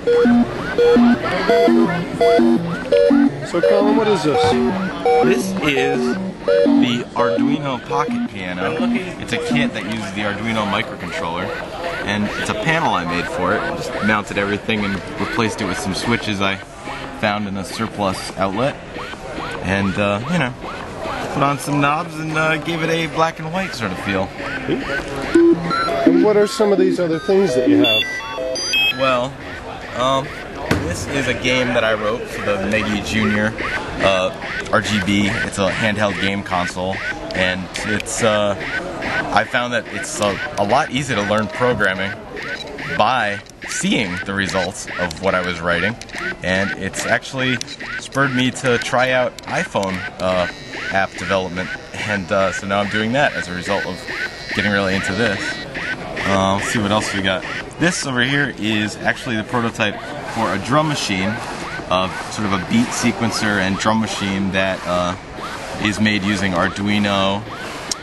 So Colin, what is this? This is the Arduino Pocket Piano. It's a kit that uses the Arduino microcontroller, and it's a panel I made for it. I just mounted everything and replaced it with some switches I found in a surplus outlet, and you know, put on some knobs and gave it a black and white sort of feel. And what are some of these other things that you have? Well, this is a game that I wrote for the Megi Junior RGB. It's a handheld game console, and it's I found that it's a lot easier to learn programming by seeing the results of what I was writing, and it's actually spurred me to try out iPhone app development, and so now I'm doing that as a result of getting really into this. Let's see what else we got. This over here is actually the prototype for a drum machine, sort of a beat sequencer and drum machine that is made using Arduino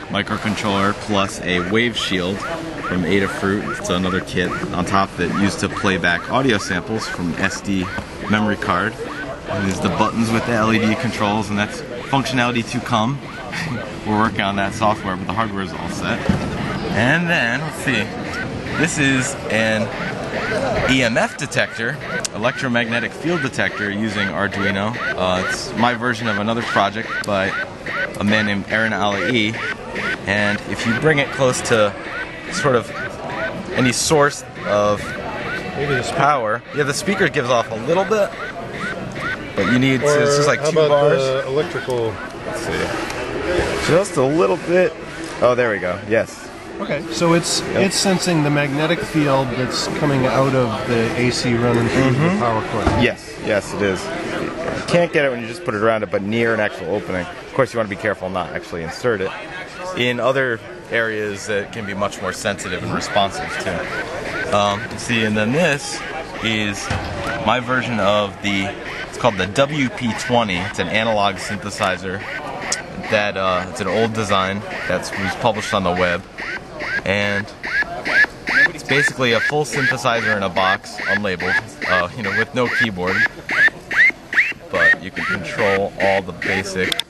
microcontroller plus a wave shield from Adafruit. It's another kit on top that used to play back audio samples from SD memory card. And there's the buttons with the LED controls, and that's functionality to come. We're working on that software, but the hardware is all set. And then, let's see, this is an EMF detector, electromagnetic field detector, using Arduino. It's my version of another project by a man named Aaron Ali, and if you bring it close to sort of any source of power, yeah, the speaker gives off a little bit, but you need, so it's just like 2 bars. The electrical? Let's see. Just a little bit. Oh, there we go. Yes. Okay, so it's sensing the magnetic field that's coming out of the AC running through the power cord. Yes, yes, it is. You can't get it when you just put it around it, but near an actual opening. Of course, you want to be careful not actually insert it. In other areas, it can be much more sensitive and responsive too. See, and then this is my version of it's called the WP20. It's an analog synthesizer that it's an old design that was published on the web, and it's basically a full synthesizer in a box, unlabeled, you know, with no keyboard, but you can control all the basic.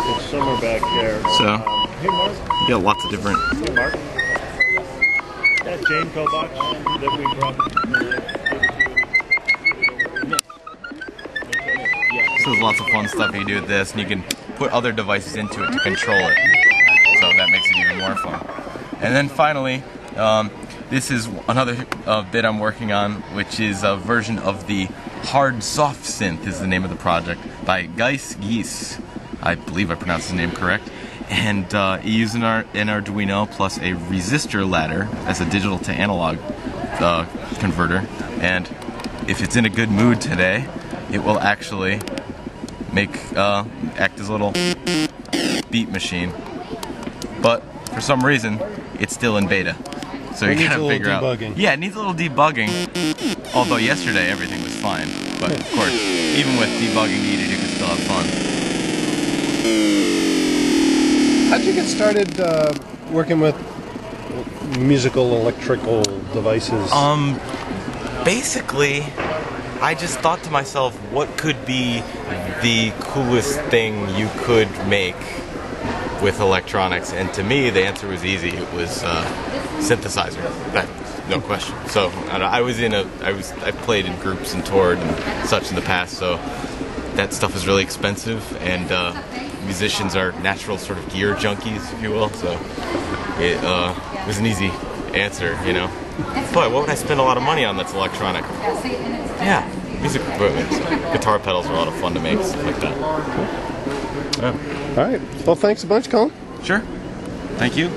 It's summer back there. So, Hey Mark. you got lots of different. Hey Mark. That Janeco box that we brought. So there's lots of fun stuff you can do with this, and you can put other devices into it to control it. So that makes it even more fun. And then finally, this is another bit I'm working on, which is a version of the Hard Soft Synth is the name of the project, by Geiss Geese. I believe I pronounced his name correct. And he used an Arduino plus a resistor ladder as a digital to analog converter. And if it's in a good mood today, it will actually act as a little beat machine. But for some reason, it's still in beta. So you gotta figure out. Yeah, it needs a little debugging. Although yesterday everything was fine. But of course, even with debugging needed, you can still have fun. How'd you get started working with musical electrical devices? Basically, I just thought to myself, what could be the coolest thing you could make with electronics? And to me, the answer was easy. It was synthesizer. No question. So I've played in groups and toured and such in the past. So that stuff is really expensive, and musicians are natural sort of gear junkies, if you will. So it was an easy answer, you know. Boy, what would I spend a lot of money on that's electronic? Yeah, music equipment. So guitar pedals are a lot of fun to make, stuff like that. Yeah. All right. Well, thanks a bunch, Colin. Sure. Thank you.